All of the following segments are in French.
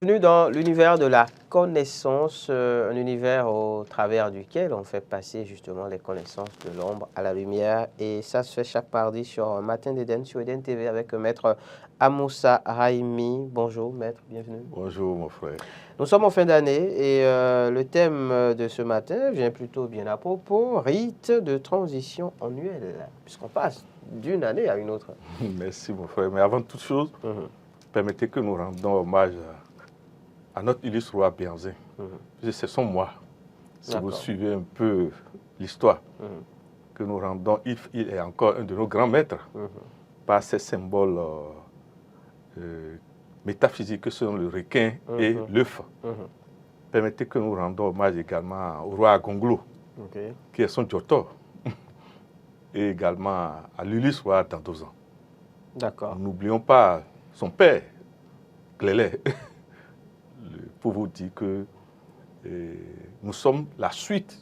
Bienvenue dans l'univers de la connaissance, un univers au travers duquel on fait passer justement les connaissances de l'ombre à la lumière. Et ça se fait chaque mardi sur Matin d'Eden, sur Eden TV avec Maître Amoussa Raimi. Bonjour Maître, bienvenue. Bonjour mon frère. Nous sommes en fin d'année et le thème de ce matin vient plutôt bien à propos, rite de transition annuelle, puisqu'on passe d'une année à une autre. Merci mon frère. Mais avant toute chose, permettez que nous rendons hommage à notre illustre roi Béanzin. C'est son moi. Si vous suivez un peu l'histoire que nous rendons, il est encore un de nos grands maîtres par ces symboles métaphysiques que sont le requin et l'œuf. Permettez que nous rendons hommage également au roi Agonglo, qui est son Djotor, et également à l'illustre roi Dandozan. D'accord. N'oublions pas son père, Clélé, pour vous dire que nous sommes la suite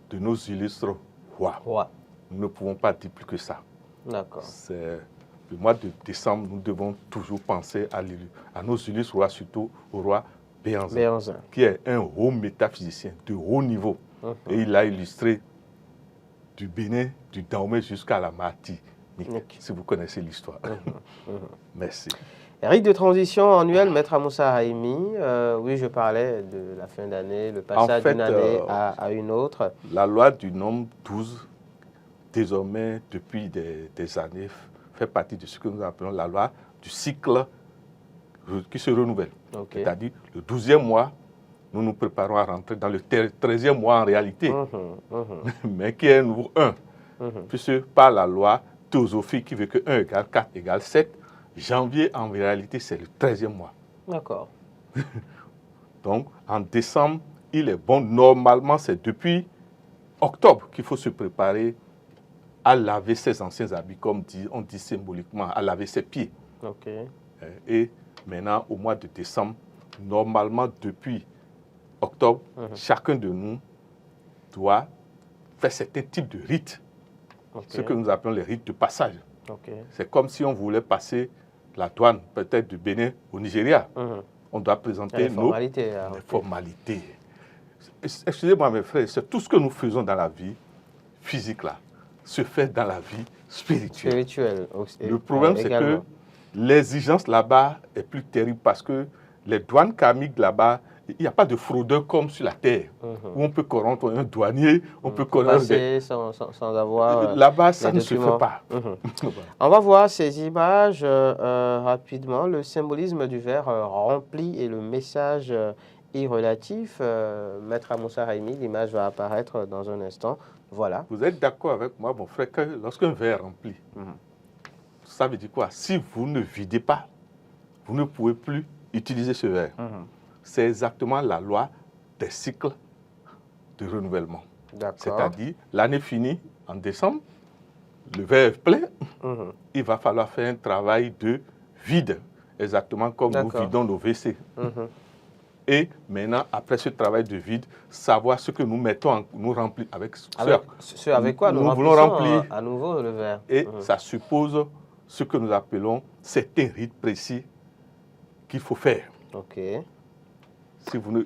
de nos illustres rois. Nous ne pouvons pas dire plus que ça. D'accord. C'est le mois de décembre, nous devons toujours penser à nos illustres rois, surtout au roi Béanzin, qui est un haut métaphysicien de haut niveau. Et il a illustré du Bénin, du Dahomey jusqu'à la Martinique, si vous connaissez l'histoire. Merci. Rite de transition annuelle, Maître Amoussa Raimi. Oui, je parlais de la fin d'année, le passage d'une année à une autre. La loi du nombre 12, désormais, depuis des années, fait partie de ce que nous appelons la loi du cycle qui se renouvelle. C'est-à-dire, le 12e mois, nous nous préparons à rentrer dans le 13e mois en réalité, mais qui est un nouveau 1. Puisque par la loi théosophique qui veut que 1 égale 4 égale 7, janvier, en réalité, c'est le 13e mois. D'accord. Donc, en décembre, il est bon. Normalement, c'est depuis octobre qu'il faut se préparer à laver ses anciens habits, comme on dit symboliquement, à laver ses pieds. Et maintenant, au mois de décembre, normalement, depuis octobre, chacun de nous doit faire certains types de rites, ce que nous appelons les rites de passage. C'est comme si on voulait passer la douane, peut-être du Bénin au Nigeria. On doit présenter nos formalités. Excusez-moi mes frères, c'est tout ce que nous faisons dans la vie physique là, se fait dans la vie spirituelle. Le problème c'est que l'exigence là-bas est plus terrible parce que les douanes karmiques là-bas, il n'y a pas de fraudeur comme sur la terre, où on peut corrompre un douanier, on peut corrompre sans avoir là-bas, ça ne se fait pas. On va voir ces images rapidement. Le symbolisme du verre rempli et le message est relatif. Maître Amoussa Raimi, l'image va apparaître dans un instant. Voilà. Vous êtes d'accord avec moi, mon frère, que lorsqu'un verre rempli, ça veut dire quoi? Si vous ne videz pas, vous ne pouvez plus utiliser ce verre. C'est exactement la loi des cycles de renouvellement. C'est-à-dire, l'année finie en décembre, le verre est plein, il va falloir faire un travail de vide, exactement comme nous vidons nos WC. Et maintenant, après ce travail de vide, savoir ce que nous mettons, nous remplir avec avec quoi nous voulons remplir à nouveau le verre. Et ça suppose ce que nous appelons certains rites précis qu'il faut faire. Si vous ne...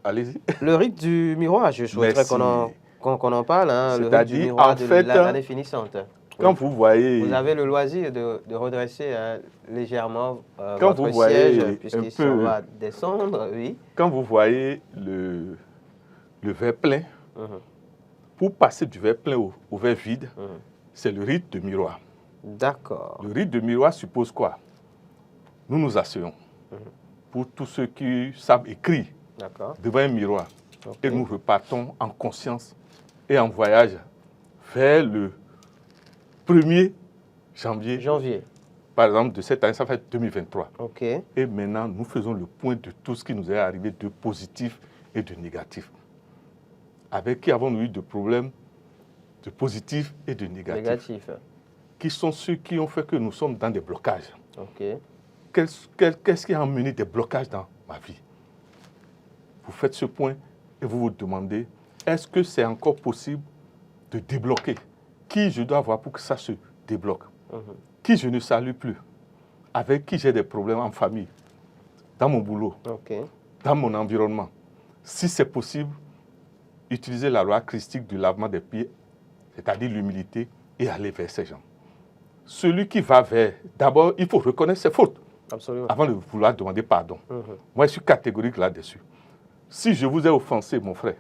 Allez-y. Le rite du miroir, je souhaiterais qu'on en parle, hein, le rite du miroir de l'année finissante. Quand vous voyez... Vous avez le loisir de redresser légèrement votre siège, puisqu'il va descendre, oui. Quand vous voyez le verre plein, pour passer du verre plein au verre vide, c'est le rite de miroir. D'accord. Le rite de miroir suppose quoi? Nous nous asseyons. Pour tous ceux qui savent écrire devant un miroir. Et nous repartons en conscience et en voyage vers le 1er janvier. Par exemple, de cette année, ça fait 2023. Et maintenant, nous faisons le point de tout ce qui nous est arrivé de positif et de négatif. Avec qui avons-nous eu de problèmes de positif et de négatif? Qui sont ceux qui ont fait que nous sommes dans des blocages? Qu'est-ce qui a amené des blocages dans ma vie? Vous faites ce point et vous vous demandez, est-ce que c'est encore possible de débloquer? Qui je dois avoir pour que ça se débloque? Qui je ne salue plus? Avec qui j'ai des problèmes en famille? dans mon boulot, dans mon environnement. Si c'est possible, utiliser la loi christique du lavement des pieds, c'est-à-dire l'humilité, et aller vers ces gens. Celui qui va vers, d'abord, il faut reconnaître ses fautes. Absolument. Avant de vouloir demander pardon. Moi, je suis catégorique là-dessus. Si je vous ai offensé, mon frère,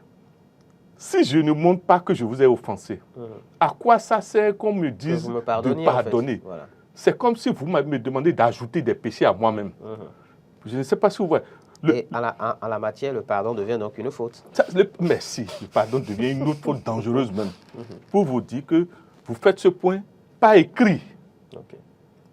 si je ne montre pas que je vous ai offensé, à quoi ça sert qu'on me dise de pardonner? En fait. Voilà. C'est comme si vous me demandez d'ajouter des péchés à moi-même. Je ne sais pas si vous voyez. Et en la matière, le pardon devient donc une faute. Merci. Le pardon devient une autre faute dangereuse même. Pour vous dire que vous faites ce point pas écrit.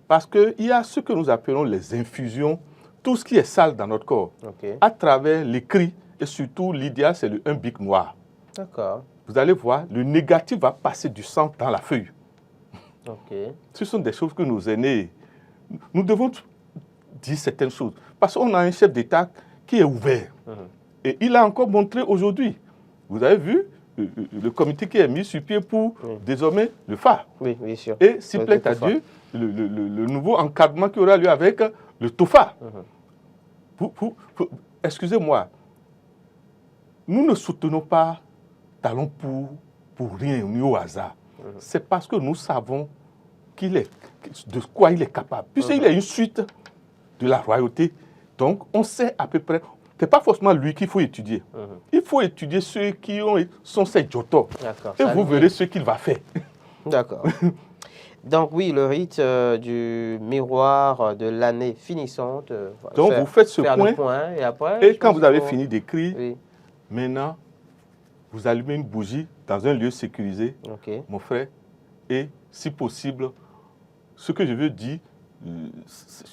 Parce qu'il y a ce que nous appelons les infusions, tout ce qui est sale dans notre corps, à travers l'écrit, et surtout l'idéal, c'est un bic noir. D'accord. Vous allez voir, le négatif va passer du sang dans la feuille. Ce sont des choses que nos aînés, nous devons dire certaines choses. Parce qu'on a un chef d'État qui est ouvert. Et il a encore montré aujourd'hui. Vous avez vu le comité qui est mis sur pied pour désormais le phare. Oui, bien sûr. Et s'il plaît à Dieu, le nouveau encadrement qui aura lieu avec le TOFA. Excusez-moi, nous ne soutenons pas Talon pour rien, ni au hasard. C'est parce que nous savons de quoi il est capable. Puisqu'il est une suite de la royauté, donc on sait à peu près. Ce n'est pas forcément lui qu'il faut étudier. Il faut étudier ceux qui sont ses jotos. Et vous verrez ce qu'il va faire. D'accord. Donc oui, le rite du miroir de l'année finissante. Donc vous faites ce point, et après, et quand vous avez fini d'écrire, maintenant, vous allumez une bougie dans un lieu sécurisé, mon frère, et si possible, ce que je veux dire,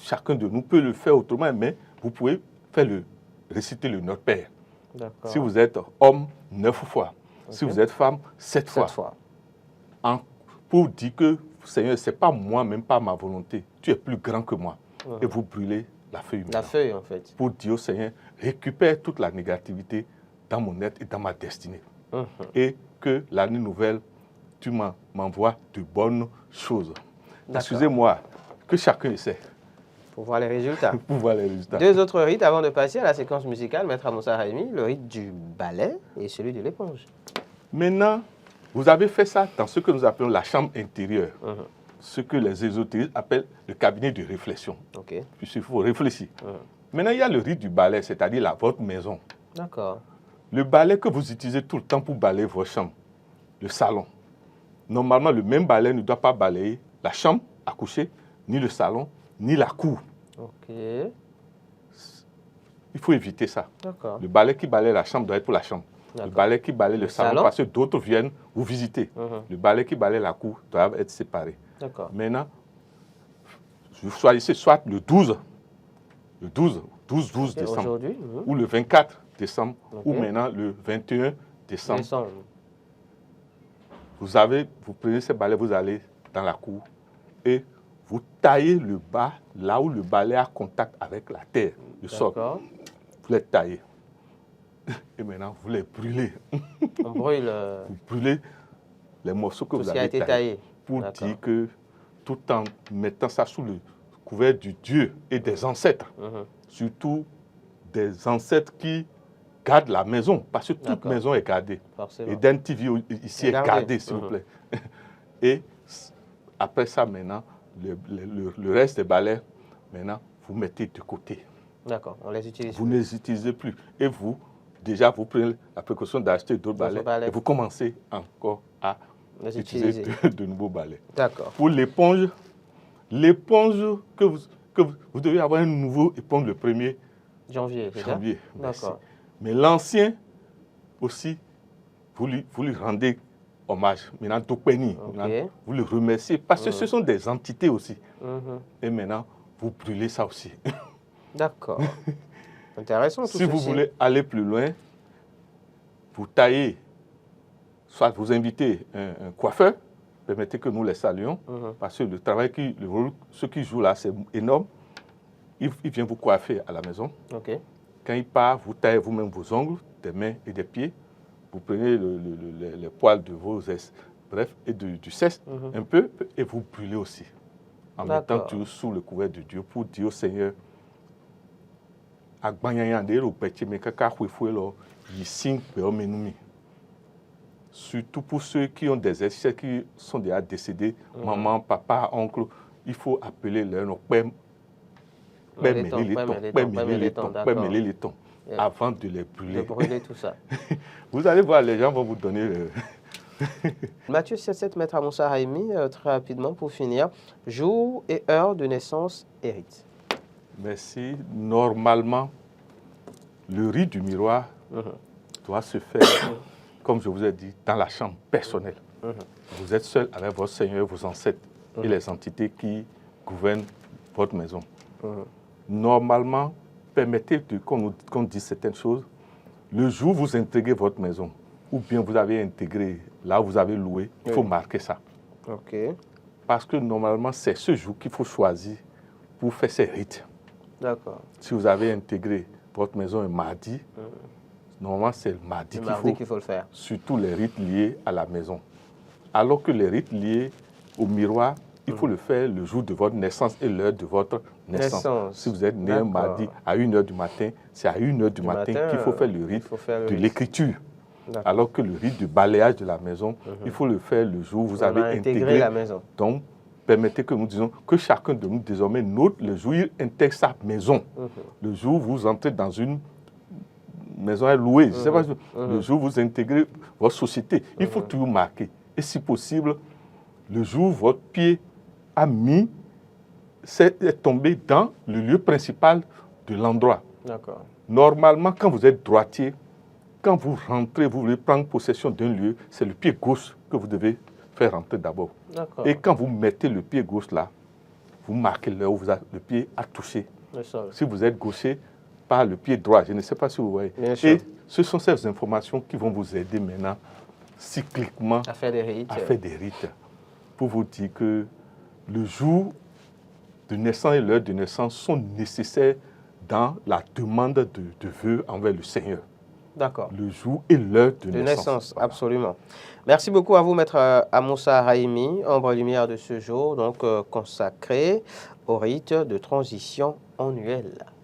chacun de nous peut le faire autrement, mais vous pouvez réciter le Notre Père. Si vous êtes homme, 9 fois. Si vous êtes femme, 7 fois. Pour dire que, Seigneur, ce n'est pas moi, même pas ma volonté. Tu es plus grand que moi. Et vous brûlez la feuille. La feuille, en fait. Pour dire au Seigneur, récupère toute la négativité dans mon être et dans ma destinée. Et que l'année nouvelle, tu m'envoies de bonnes choses. Excusez-moi, que chacun essaie. Pour voir les résultats. Pour voir les résultats. Deux autres rites avant de passer à la séquence musicale, Maître Moussa Raimi, le rite du balai et celui de l'éponge. Maintenant, vous avez fait ça dans ce que nous appelons la chambre intérieure, ce que les ésotéristes appellent le cabinet de réflexion. Puisqu'il faut réfléchir. Maintenant, il y a le rite du balai, c'est-à-dire votre maison. D'accord. Le balai que vous utilisez tout le temps pour balayer vos chambres, le salon. Normalement, le même balai ne doit pas balayer la chambre à coucher, ni le salon, ni la cour. Il faut éviter ça. Le balai qui balaye la chambre doit être pour la chambre. Le balai qui balaye le salon, parce que d'autres viennent vous visiter. Le balai qui balaye la cour doit être séparé. Maintenant, vous choisissez soit le 12 décembre, ou le 24 décembre, ou maintenant le 21 décembre. Vous prenez ce balai, vous allez dans la cour et vous taillez le bas, là où le balai a contact avec la terre, le sol. Vous les taillez. Et maintenant, vous les brûlez. On brûle. Vous brûlez les morceaux que vous avez taillés. Pour dire que, tout en mettant ça sous le couvert du Dieu et des ancêtres, surtout des ancêtres qui gardent la maison, parce que toute maison est gardée. Et Dan TV ici est gardé, s'il vous plaît. Et après ça, maintenant, le reste des balais, maintenant, vous mettez de côté. D'accord, on les utilise. Vous ne les utilisez plus. Et vous, déjà, vous prenez la précaution d'acheter d'autres balais et vous commencez encore à utiliser de nouveaux balais. D'accord. Pour l'éponge, que vous devez avoir un nouveau éponge le 1er janvier. D'accord. Mais l'ancien aussi, vous lui rendez hommage. Maintenant, Dokweni, vous le remerciez parce que ce sont des entités aussi. Et maintenant, vous brûlez ça aussi. D'accord. Intéressant tout Si vous voulez aller plus loin, vous taillez, soit vous invitez un coiffeur, permettez que nous les saluons, parce que le travail, ce qui joue là, c'est énorme. Il vient vous coiffer à la maison. Quand il part, vous taillez vous-même vos ongles, des mains et des pieds. Vous prenez les poils de vos ailes, bref, et du cesse un peu, et vous brûlez aussi. En mettant tout sous le couvert de Dieu pour dire au Seigneur, agbanyanyande le petit mais kaka huefuelo yising beomenumi. Surtout pour ceux qui ont des échecs qui sont déjà décédés, maman, papa, oncle, il faut appeler leur nom, avant de les brûler. De brûler tout ça. Vous allez voir, les gens vont vous donner le... Matthieu 7, Maître Moussa Raimi, très rapidement pour finir. Jour et heure de naissance et rite. Merci. Normalement, le rite du miroir doit se faire, comme je vous ai dit, dans la chambre personnelle. Vous êtes seul avec votre Seigneur, vos ancêtres et les entités qui gouvernent votre maison. Normalement, permettez qu'on dise certaines choses. Le jour où vous intégrez votre maison, ou bien vous avez intégré là où vous avez loué, il faut marquer ça. Parce que normalement, c'est ce jour qu'il faut choisir pour faire ces rites. D'accord. Si vous avez intégré votre maison un mardi, normalement, c'est le mardi qu'il faut le faire. Surtout les rites liés à la maison. Alors que les rites liés au miroir, il faut le faire le jour de votre naissance et l'heure de votre naissance. Si vous êtes né un mardi à 1h du matin, c'est à 1h du matin qu'il faut faire le rite de l'écriture. Alors que le rite de balayage de la maison, il faut le faire le jour où vous avez intégré la maison. Donc, permettez que nous disions que chacun de nous désormais note le jour où il intègre sa maison. Le jour où vous entrez dans une maison à louer, je sais pas, le jour où vous intégrez votre société, il faut toujours marquer. Et si possible, le jour où votre pied est tombé dans le lieu principal de l'endroit. Normalement, quand vous êtes droitier, quand vous rentrez, vous voulez prendre possession d'un lieu, c'est le pied gauche que vous devez faire rentrer d'abord. Et quand vous mettez le pied gauche là, vous marquez là où le pied a touché. Si vous êtes gaucher, par le pied droit, je ne sais pas si vous voyez. Et ce sont ces informations qui vont vous aider maintenant cycliquement à faire des rites. Pour vous dire que le jour de naissance et l'heure de naissance sont nécessaires dans la demande de vœux envers le Seigneur. D'accord. Le jour et l'heure de naissance. Absolument. Merci beaucoup à vous, Maître Moussa Raimi, ombre lumière de ce jour, donc consacré au rite de transition annuel.